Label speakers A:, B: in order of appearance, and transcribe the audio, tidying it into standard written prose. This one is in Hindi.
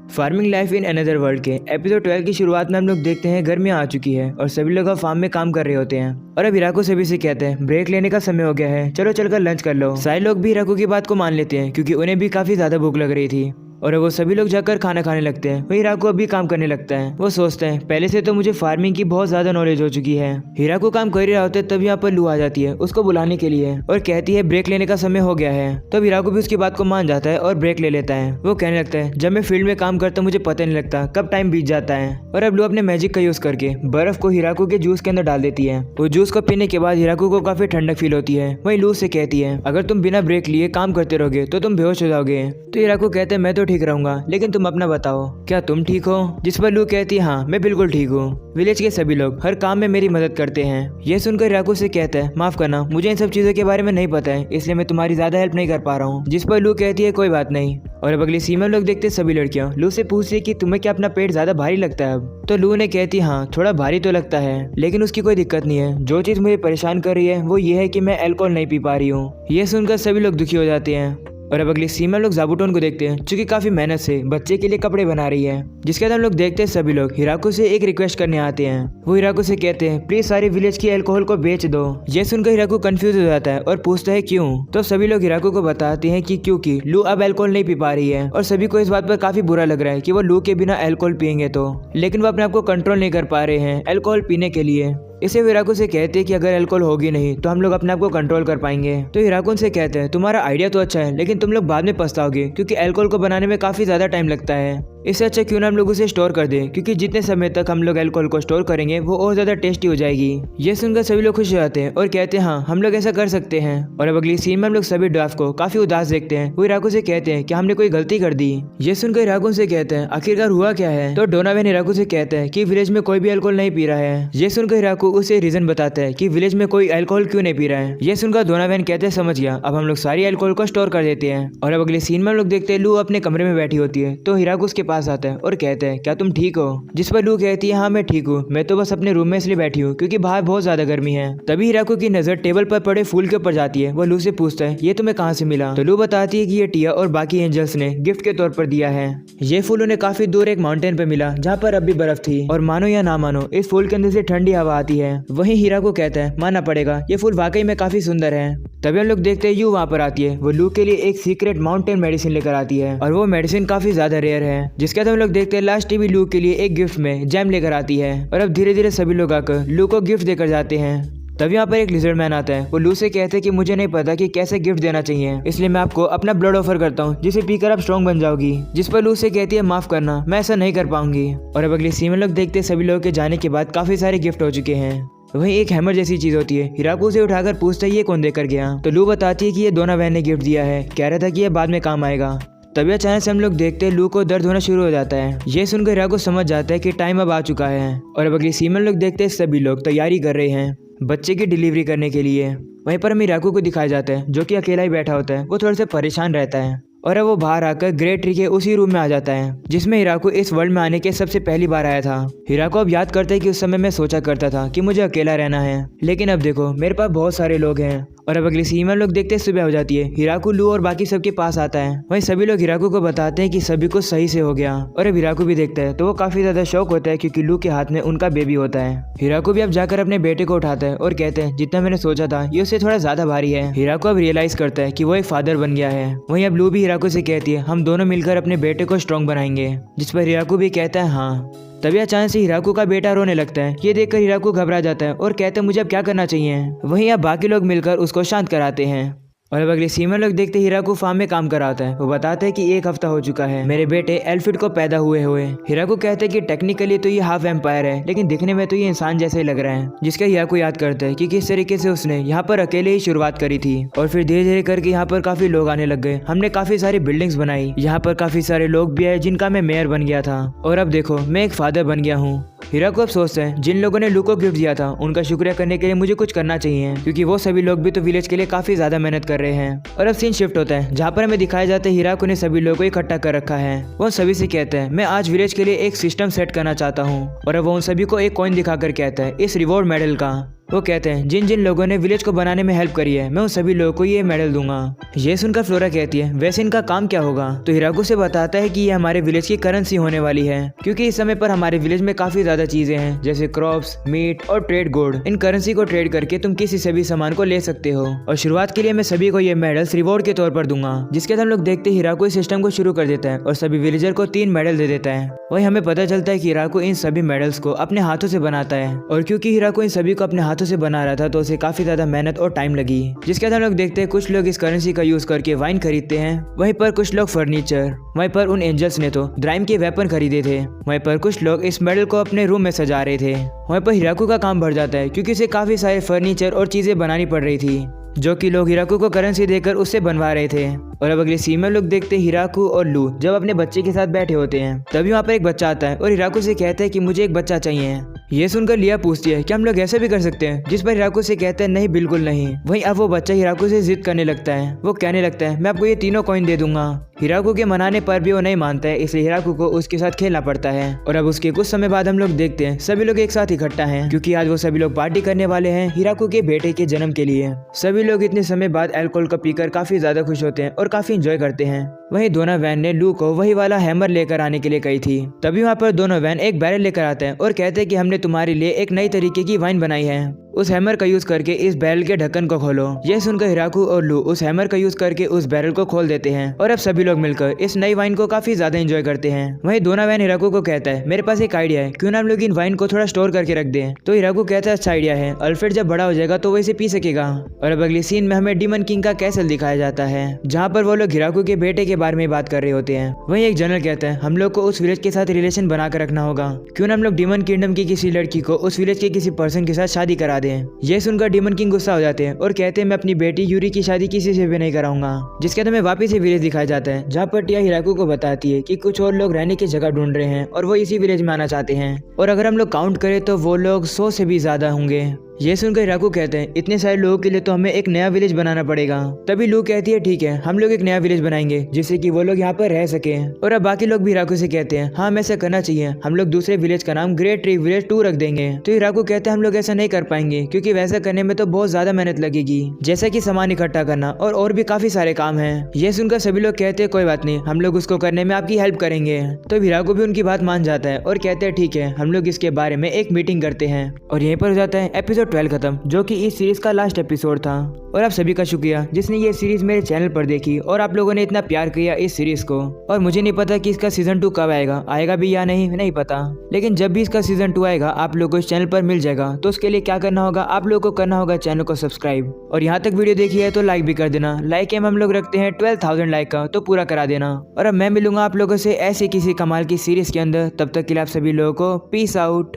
A: Farming life in another world के एपिसोड 12 की शुरुआत में हम लोग देखते हैं गर्मियां आ चुकी है और सभी लोग अब फार्म में काम कर रहे होते हैं। और अब हिराको सभी से कहते हैं ब्रेक लेने का समय हो गया है, चलो चलकर लंच कर लो। सारे लोग भी हिराको की बात को मान लेते हैं क्योंकि उन्हें भी काफी ज्यादा भूख लग रही थी और वो सभी लोग जाकर खाना खाने लगते हैं। वही हिराको अभी काम करने लगता है। वो सोचते हैं पहले से तो मुझे फार्मिंग की बहुत ज्यादा नॉलेज हो चुकी है। हिराको काम कर ही रहा होता है तब यहाँ पर लू आ जाती है उसको बुलाने के लिए और कहती है ब्रेक लेने का समय हो गया है। तब हिराको भी उसकी बात को मान जाता है और ब्रेक ले लेता है। वो कहने लगता है जब मैं फील्ड में काम करता हूँ मुझे पता नहीं लगता कब टाइम बीत जाता है। और अब लू अपने मैजिक का यूज करके बर्फ को हिराको के जूस के अंदर डाल देती है। वो जूस को पीने के बाद हिराको को काफी ठंडक फील होती है। वही लू से कहती है अगर तुम बिना ब्रेक लिए काम करते रहोगे तो तुम बेहोश हो जाओगे। तो हिराको कहते हैं मैं तो ठीक रहूंगा लेकिन तुम अपना बताओ क्या तुम ठीक हो। जिस पर लू कहती है हाँ मैं बिल्कुल ठीक हूँ। विलेज के सभी लोग हर काम में मेरी मदद करते हैं। ये सुनकर हिराको से कहता है माफ करना मुझे इन सब चीजों के बारे में नहीं पता है इसलिए मैं तुम्हारी ज्यादा हेल्प नहीं कर पा रहा हूँ। जिस पर लू कहती है कोई बात नहीं। और अब अगली सीन में लोग देखते सभी लड़कियां लू से पूछती है कि तुम्हें क्या अपना पेट ज्यादा भारी लगता है अब। तो लू ने कहती हाँ थोड़ा भारी तो लगता है लेकिन उसकी कोई दिक्कत नहीं है। जो चीज मुझे परेशान कर रही है वो ये है कि मैं अल्कोहल नहीं पी पा रही हूँ। ये सुनकर सभी लोग दुखी हो जाते हैं। और अब अगली सीन में लोग ज़ाबुटोन को देखते हैं जो कि काफी मेहनत से बच्चे के लिए कपड़े बना रही है। जिसके बाद हम लोग देखते हैं सभी लोग हिराको से एक रिक्वेस्ट करने आते हैं। वो हिराको से कहते हैं प्लीज सारी विलेज की अल्कोहल को बेच दो। ये सुनकर हिराको कंफ्यूज हो जाता है और पूछता है क्यों। तो सभी लोग हिराको को बताते हैं कि क्योंकि लू अब अल्कोहल नहीं पी पा रही है और सभी को इस बात पर काफी बुरा लग रहा है कि वो लू के बिना अल्कोहल पियेंगे तो, लेकिन वो अपने आप को कंट्रोल नहीं कर पा रहे हैं अल्कोहल पीने के लिए। इसे हिराको से कहते हैं कि अगर अल्कोहल होगी नहीं तो हम लोग अपने आप को कंट्रोल कर पाएंगे। तो हिराको से कहते हैं तुम्हारा आइडिया तो अच्छा है लेकिन तुम लोग बाद में पछताओगे क्योंकि अल्कोहल को बनाने में काफी ज्यादा टाइम लगता है। इससे अच्छा क्यों ना हम लोग उसे स्टोर कर दें क्योंकि जितने समय तक हम लोग अल्कोहल को स्टोर करेंगे वो और ज्यादा टेस्टी हो जाएगी। ये सुनकर सभी लोग खुश हो जाते हैं और कहते हैं हाँ हम लोग ऐसा कर सकते हैं। और अब अगली सीन में हम लोग सभी ड्वार्फ को काफी उदास देखते हैं। वो हिराको से कहते हैं कि हमने कोई गलती कर दी। ये सुनकर हिराको से कहते हैं आखिरकार हुआ क्या है। तो डोनावेन हिराको से कहते हैं कि विलेज में कोई भी अल्कोहल नहीं पी रहा है। ये सुनकर हिराको उसे रीजन बताता है कि विलेज में कोई अल्कोहल क्यों नहीं पी रहा है। ये सुनकर डोनावेन कहते हैं समझ गया अब हम लोग सारी अल्कोहल को स्टोर कर देते हैं। और अब अगली सीन में हम लोग देखते हैं लू अपने कमरे में बैठी होती है तो हिराको उसके पास आता है और कहते हैं क्या तुम ठीक हो। जिस पर लू कहती है हाँ मैं ठीक हूँ मैं तो बस अपने रूम में इसलिए बैठी हूँ क्योंकि बाहर बहुत ज्यादा गर्मी है। तभी हिराको की नजर टेबल पर पड़े फूल के ऊपर जाती है। वो लू से पूछता है ये तुम्हें कहाँ से मिला। तो लू बताती है कि ये टिया और बाकी एंजल्स ने गिफ्ट के तौर पर दिया है। ये फूल उन्हें काफी दूर एक माउंटेन पे मिला जहाँ पर अब भी बर्फ थी और मानो या ना मानो इस फूल के अंदर से ठंडी हवा आती है। वहीं हिराको कहता है मानना पड़ेगा ये फूल वाकई में काफी सुंदर है। तभी हम लोग देखते हैं यू वहाँ पर आती है। वो लू के लिए एक सीक्रेट माउंटेन मेडिसिन लेकर आती है और वो मेडिसिन काफी ज्यादा रेयर है। जिसके बाद हम लोग देखते हैं लास्ट टीवी लू के लिए एक गिफ्ट में जैम लेकर आती है। और अब धीरे धीरे सभी लोग आकर लू को गिफ्ट देकर जाते हैं। तभी यहाँ पर एक लिजर्ड मैन आता है। वो लू से कहते हैं कि मुझे नहीं पता कि कैसे गिफ्ट देना चाहिए इसलिए मैं आपको अपना ब्लड ऑफर करता हूँ जिसे पीकर आप स्ट्रॉन्ग बन जाओगी। जिस पर लू से कहती है माफ करना मैं ऐसा नहीं कर पाऊंगी। और अब अगली सीन में लोग देखते हैं सभी लोगों के जाने के बाद काफी सारे गिफ्ट हो चुके हैं। वहीं एक हैमर जैसी चीज होती है। हिराको उसे उठाकर पूछता है ये कौन देकर गया। तो लू बताती है कि ये डोनावेन ने गिफ्ट दिया है, कह रहा था कि ये बाद में काम आएगा। तभी अचानक से हम लोग देखते हैं लू को दर्द होना शुरू हो जाता है। ये सुनकर हिराको समझ जाता है कि टाइम अब आ चुका है। और अब अगली सीन में लोग देखते हैं सभी लोग तैयारी कर रहे हैं बच्चे की डिलीवरी करने के लिए। वहीं पर हमें हिराको को दिखाया जाता है जो कि अकेला ही बैठा होता है। वो थोड़ा सा परेशान रहता है और अब वो बाहर आकर ग्रेट ट्री के उसी रूम में आ जाता है जिसमें हिराको इस वर्ल्ड में आने के सबसे पहली बार आया था। हिराको अब याद करता है कि उस समय मैं सोचा करता था कि मुझे अकेला रहना है लेकिन अब देखो मेरे पास बहुत सारे लोग हैं। और अब अगली सीन में लोग देखते हैं सुबह हो जाती है। हिराको लू और बाकी सबके पास आता है। वहीं सभी लोग हिराको को बताते हैं कि सभी कुछ सही से हो गया। और अब हिराको भी देखता है तो वो काफी ज्यादा शौक होता है क्योंकि लू के हाथ में उनका बेबी होता है। हिराको भी अब जाकर अपने बेटे को उठाता है और कहते हैं जितना मैंने सोचा था ये उससे थोड़ा ज्यादा भारी है। हिराको अब रियलाइज करता है कि वो एक फादर बन गया है। वहीं अब लू भी हिराको से कहती है हम दोनों मिलकर अपने बेटे को स्ट्रॉन्ग बनाएंगे। जिस पर हिराको भी कहता है हाँ। तभी अचानक से हिराको का बेटा रोने लगता है। ये देखकर हिराको घबरा जाता है और कहता है मुझे अब क्या करना चाहिए। वहीं अब बाकी लोग मिलकर उसको शांत कराते हैं। और अब अगले सीन में लोग देखते हिराको फार्म में काम कराता है। वो बताता है कि 1 हफ्ता हो चुका है मेरे बेटे एल्फिड को पैदा हुए हुए। हिराको कहते हैं कि टेक्निकली तो ये हाफ एम्पायर है लेकिन दिखने में तो ये इंसान जैसा ही लग रहा है। जिसका हिराको याद करता है कि किस तरीके से उसने यहाँ पर अकेले ही शुरुआत करी थी और फिर धीरे धीरे करके यहाँ पर काफी लोग आने लग गए। हमने काफी सारी बिल्डिंग्स बनाई, यहाँ पर काफी सारे लोग भी आए जिनका मैं मेयर बन गया था और अब देखो मैं एक फादर बन गया हूँ। हिराको अब सोचते हैं जिन लोगों ने लू को गिफ्ट दिया था उनका शुक्रिया करने के लिए मुझे कुछ करना चाहिए क्योंकि वो सभी लोग भी तो विलेज के लिए काफी ज्यादा मेहनत कर रहे हैं। और अब सीन शिफ्ट होता है जहाँ पर हमें दिखाया जाता है हिराको ने सभी लोगों को इकट्ठा कर रखा है। वो सभी से कहते हैं मैं आज विलेज के लिए एक सिस्टम सेट करना चाहता हूँ। और अब वो उन सभी को एक कॉइन दिखाकर कहता है इस रिवॉर्ड मेडल का। वो कहते हैं जिन जिन लोगों ने विलेज को बनाने में हेल्प करी है मैं उन सभी लोगों को ये मेडल दूंगा। ये सुनकर फ्लोरा कहती है वैसे इनका काम क्या होगा। तो हिराकू से बताता है कि ये हमारे विलेज की करेंसी होने वाली है, क्योंकि इस समय पर हमारे विलेज में काफी ज्यादा चीजें हैं जैसे क्रॉप्स, मीट और ट्रेड गोल्ड। इन करेंसी को ट्रेड करके तुम किसी से भी सामान को ले सकते हो और शुरुआत के लिए मैं सभी को ये मेडल्स रिवॉर्ड के तौर पर दूंगा। जिसके बाद हम लोग देखते हिराकू इस सिस्टम को शुरू कर देता है और सभी विलेजर को 3 मेडल दे देता है। वही हमें पता चलता है कि हिराकू इन सभी मेडल्स को अपने हाथों से बनाता है और क्योंकि हिराकू इन सभी को अपने हाथों से बना रहा था तो उसे काफी ज्यादा मेहनत और टाइम लगी। जिसके बाद हम लोग देखते हैं कुछ लोग इस करेंसी का यूज करके वाइन खरीदते हैं, वहीं पर कुछ लोग फर्नीचर, वहीं पर उन एंजल्स ने तो ड्राइम के वेपन खरीदे थे, वहीं पर कुछ लोग इस मेडल को अपने रूम में सजा रहे थे। वहीं पर हिराकू का काम बढ़ जाता है क्योंकि उसे काफी सारे फर्नीचर और चीजें बनानी पड़ रही थी जो कि लोग हिराकू को करेंसी देकर उससे बनवा रहे थे। और अब अगले सीन में लोग देखते हैं हिराकू और लू जब अपने बच्चे के साथ बैठे होते हैं, तभी वहाँ पर एक बच्चा आता है और हिराकू से कहता है कि मुझे एक बच्चा चाहिए। ये सुनकर लिया पूछती है क्या हम लोग ऐसा भी कर सकते हैं, जिस पर हिराकू से कहते हैं नहीं बिल्कुल नहीं। वहीं अब वो बच्चा हिराकू से जिद करने लगता है, वो कहने लगता है मैं आपको ये तीनों कॉइन दे दूंगा। हिराकू के मनाने पर भी वो नहीं मानता है, इसलिए हिराकू को उसके साथ खेलना पड़ता है। और अब उसके कुछ समय बाद हम लोग देखते हैं सभी लोग एक साथ इकट्ठा हैं क्योंकि आज वो सभी लोग पार्टी करने वाले हैं हिराकू के बेटे के जन्म के लिए। सभी लोग इतने समय बाद अल्कोहल को पीकर काफी ज्यादा खुश होते हैं और काफी एंजॉय करते हैं। वहीं डोनोवन ने लू को वही वाला हैमर लेकर आने के लिए कही थी। तभी वहाँ पर डोनोवन एक बैरल लेकर आता है और कहते हैं कि हमने तुम्हारे लिए एक नई तरीके की वाइन बनाई है, उस हैमर का यूज करके इस बैरल के ढक्कन को खोलो। यह सुनकर हिराकू और लू उस हैमर का यूज करके उस बैरल को खोल देते हैं और अब सभी लोग मिलकर इस नई वाइन को काफी ज्यादा एंजॉय करते हैं। वहीं डोनोवन हिराकू को कहता है मेरे पास एक आइडिया है, क्यों ना हम लोग इन वाइन को थोड़ा स्टोर करके रख दें। तो हिराकू कहता है अच्छा आइडिया है, अल्फ्रेड जब बड़ा हो जाएगा तो वो इसे पी सकेगा। और अब अगली सीन में हमें डीमन किंग का कैसल दिखाया जाता है जहाँ पर वो लोग हिराकू के बेटे के बारे में बात कर रहे होते हैं। वहीं एक जनरल कहता है हम लोग को उस विलेज के साथ रिलेशन बनाकर रखना होगा, क्यों ना हम लोग डीमन किंगडम की किसी लड़की को उस विलेज के किसी पर्सन के साथ शादी करा दें। ये सुनकर डीमन किंग गुस्सा हो जाते हैं और कहते हैं मैं अपनी बेटी यूरी की शादी किसी से भी नहीं कराऊंगा। जिसके बाद हमें वापस से विलेज दिखाया जाता है जहाँ पर टिया हिराकू को बताती है कि कुछ और लोग रहने की जगह ढूंढ रहे हैं और वो इसी विलेज में आना चाहते हैं और अगर हम लोग काउंट करें तो वो लोग 100 से भी ज्यादा होंगे। ये सुनकर हिराकू कहते हैं इतने सारे लोगों के लिए तो हमें एक नया विलेज बनाना पड़ेगा। तभी लू कहती है ठीक है हम लोग एक नया विलेज बनाएंगे जिससे कि वो लोग यहाँ पर रह सके। और अब बाकी लोग भी हिराकू से कहते हैं हाँ हमें ऐसा करना चाहिए, हम लोग दूसरे विलेज का नाम ग्रेट ट्री विलेज 2 रख देंगे। तो हिराकू कहते हैं हम लोग ऐसा नहीं कर पाएंगे क्योंकि वैसा करने में तो बहुत ज्यादा मेहनत लगेगी, जैसे कि सामान इकट्ठा करना और भी काफी सारे काम है। ये सुनकर सभी लोग कहते हैं कोई बात नहीं, हम लोग उसको करने में आपकी हेल्प करेंगे। तो हिराकू भी उनकी बात मान जाता है और कहते हैं ठीक है हम लोग इसके बारे में एक मीटिंग करते हैं। और यहीं पर हो जाता है एपिसोड 12 खत्म, जो कि इस सीरीज का लास्ट एपिसोड था। और आप सभी का शुक्रिया जिसने ये सीरीज मेरे चैनल पर देखी और आप लोगों ने इतना प्यार किया इस सीरीज को। और मुझे नहीं पता कि इसका सीजन 2 कब आएगा भी या नहीं पता, लेकिन जब भी इसका सीजन 2 आएगा आप लोगों को इस चैनल पर मिल जाएगा। तो उसके लिए क्या करना होगा, आप लोगों को करना होगा चैनल को सब्सक्राइब, और यहाँ तक वीडियो देखी है तो लाइक भी कर देना। लाइक एम हम लोग रखते हैं 12,000 लाइक का, तो पूरा करा देना। और अब मैं मिलूंगा आप लोगों से ऐसे किसी कमाल की सीरीज के अंदर, तब तक के लिए आप सभी लोगों को पीस आउट।